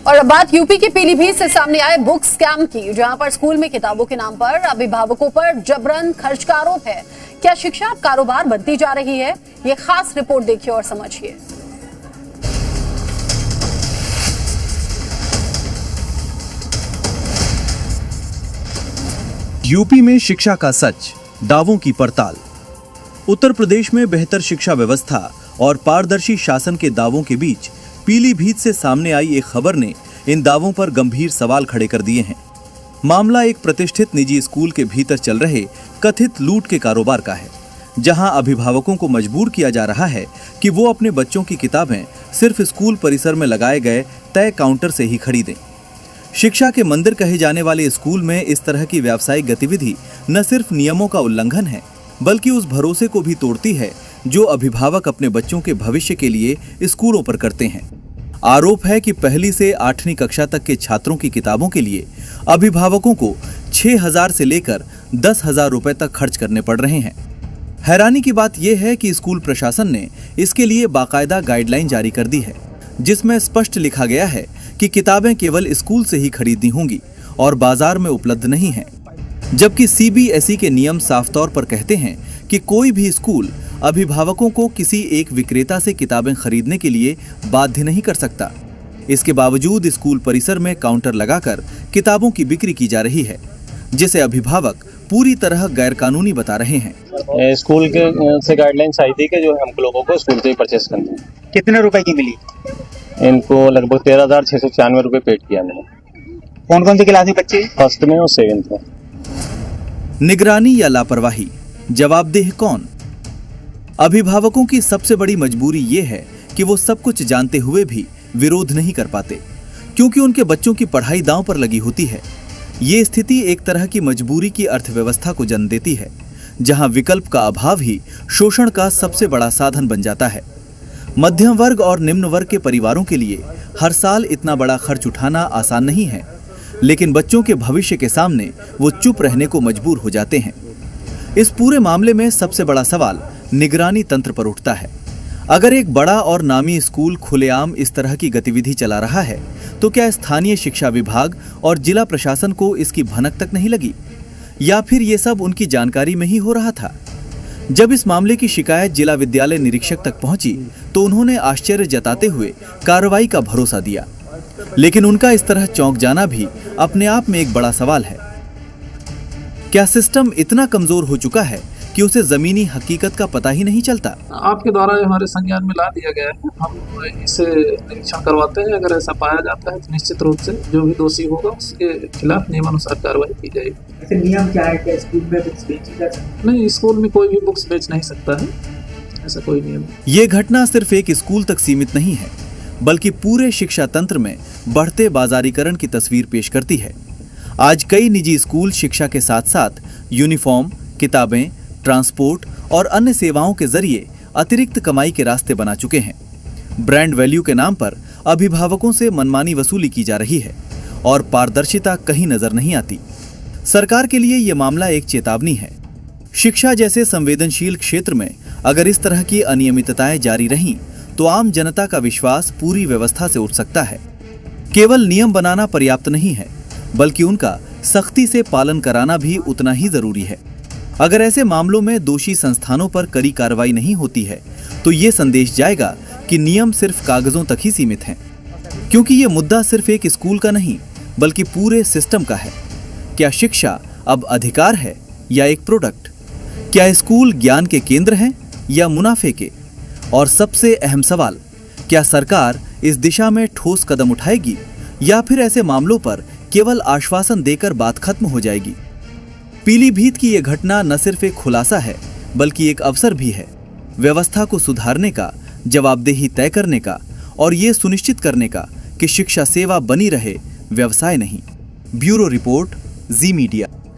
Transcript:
और अब बात यूपी के पीलीभीत से सामने आए बुक स्कैम की, जहां पर स्कूल में किताबों के नाम पर अभिभावकों पर जबरन खर्च का आरोप है। क्या शिक्षा कारोबार बनती जा रही है? ये खास रिपोर्ट देखिए और समझिए। यूपी में शिक्षा का सच, दावों की पड़ताल। उत्तर प्रदेश में बेहतर शिक्षा व्यवस्था और पारदर्शी शासन के दावों के बीच पीलीभीत से सामने आई एक खबर ने इन दावों पर गंभीर सवाल खड़े कर दिए हैं। मामला एक प्रतिष्ठित निजी स्कूल के भीतर चल रहे कथित लूट के कारोबार का है, जहां अभिभावकों को मजबूर किया जा रहा है कि वो अपने बच्चों की किताबें सिर्फ स्कूल परिसर में लगाए गए तय काउंटर से ही खरीदें। शिक्षा के मंदिर कहे जाने वाले स्कूल में इस तरह की व्यावसायिक गतिविधि न सिर्फ नियमों का उल्लंघन है, बल्कि उस भरोसे को भी तोड़ती है जो अभिभावक अपने बच्चों के भविष्य के लिए स्कूलों पर करते हैं। आरोप है कि पहली से 8वीं कक्षा तक के छात्रों की किताबों के लिए अभिभावकों को 6,000 से लेकर 10,000 रुपए तक खर्च करने पड़ रहे हैं। हैरानी की बात यह है कि स्कूल प्रशासन ने इसके लिए बाकायदा गाइडलाइन जारी कर दी है, जिसमें स्पष्ट लिखा गया है कि किताबें केवल स्कूल से ही खरीदनी होंगी और बाजार में उपलब्ध नहीं हैं। जबकि सीबीएसई के नियम साफ तौर पर कहते हैं कि कोई भी स्कूल अभिभावकों को किसी एक विक्रेता से किताबें खरीदने के लिए बाध्य नहीं कर सकता। इसके बावजूद स्कूल परिसर में काउंटर लगाकर किताबों की बिक्री की जा रही है, जिसे अभिभावक पूरी तरह गैरकानूनी बता रहे हैं। स्कूल के से गाइडलाइंस आई थी कि जो हम लोगों को स्कूल से ही परचेस करनी है। कितने रुपए की मिली? इनको लगभग 13,696 रुपए पेड किया मैंने। कौन कौन सी क्लास में बच्चे? फर्स्ट में और 7th में। निगरानी या लापरवाही, जवाबदेह कौन? अभिभावकों की सबसे बड़ी मजबूरी ये है कि वो सब कुछ जानते हुए भी विरोध नहीं कर पाते, क्योंकि उनके बच्चों की पढ़ाई दांव पर लगी होती है। ये स्थिति एक तरह की मजबूरी की अर्थव्यवस्था को जन्म देती है, जहां विकल्प का अभाव ही शोषण का सबसे बड़ा साधन बन जाता है। मध्यम वर्ग और निम्न वर्ग के परिवारों के लिए हर साल इतना बड़ा खर्च उठाना आसान नहीं है, लेकिन बच्चों के भविष्य के सामने वो चुप रहने को मजबूर हो जाते हैं। इस पूरे मामले में सबसे बड़ा सवाल निगरानी तंत्र पर उठता है। अगर एक बड़ा और नामी स्कूल खुलेआम इस तरह की गतिविधि चला रहा है, तो क्या स्थानीय शिक्षा विभाग और जिला प्रशासन को इसकी भनक तक नहीं लगी, या फिर ये सब उनकी जानकारी में ही हो रहा था? जब इस मामले की शिकायत जिला विद्यालय निरीक्षक तक पहुंची, तो उन्होंने आश्चर्य जताते हुए कार्रवाई का भरोसा दिया, लेकिन उनका इस तरह चौंक जाना भी अपने आप में एक बड़ा सवाल है। क्या सिस्टम इतना कमजोर हो चुका है कि उसे जमीनी हकीकत का पता ही नहीं चलता? आपके द्वारा हमारे संज्ञान में ला दिया गया है। हम इसे निरीक्षण करवाते हैं। अगर ऐसा पाया जाता है तो निश्चित रूप से जो भी दोषी होगा उसके खिलाफ नियमानुसार कार्रवाई की जाएगी। ऐसे नियम क्या है कि स्कूल में बुक्स बेची जा सकती? नहीं, स्कूल में कोई भी बुक्स बेच नहीं सकता है, ऐसा कोई नियम। ये घटना सिर्फ एक स्कूल तक सीमित नहीं है, बल्कि पूरे शिक्षा तंत्र में बढ़ते बाजारीकरण की तस्वीर पेश करती है। आज कई निजी स्कूल शिक्षा के साथ साथ यूनिफॉर्म, किताबें, ट्रांसपोर्ट और अन्य सेवाओं के जरिए अतिरिक्त कमाई के रास्ते बना चुके हैं। ब्रांड वैल्यू के नाम पर अभिभावकों से मनमानी वसूली की जा रही है और पारदर्शिता कहीं नजर नहीं आती। सरकार के लिए यह मामला एक चेतावनी है। शिक्षा जैसे संवेदनशील क्षेत्र में अगर इस तरह की अनियमितताएं जारी रहीं, तो आम जनता का विश्वास पूरी व्यवस्था से उठ सकता है। केवल नियम बनाना पर्याप्त नहीं है, बल्कि उनका सख्ती से पालन कराना भी उतना ही जरूरी है। अगर ऐसे मामलों में दोषी संस्थानों पर कड़ी कार्रवाई नहीं होती है, तो ये संदेश जाएगा कि नियम सिर्फ कागजों तक ही सीमित हैं, क्योंकि ये मुद्दा सिर्फ एक स्कूल का नहीं, बल्कि पूरे सिस्टम का है। क्या शिक्षा अब अधिकार है या एक प्रोडक्ट? क्या स्कूल ज्ञान के केंद्र हैं या मुनाफे के? और सबसे अहम सवाल, क्या सरकार इस दिशा में ठोस कदम उठाएगी या फिर ऐसे मामलों पर केवल आश्वासन देकर बात खत्म हो जाएगी? पीलीभीत की यह घटना न सिर्फ एक खुलासा है, बल्कि एक अवसर भी है व्यवस्था को सुधारने का, जवाबदेही तय करने का और ये सुनिश्चित करने का कि शिक्षा सेवा बनी रहे, व्यवसाय नहीं। ब्यूरो रिपोर्ट, जी मीडिया।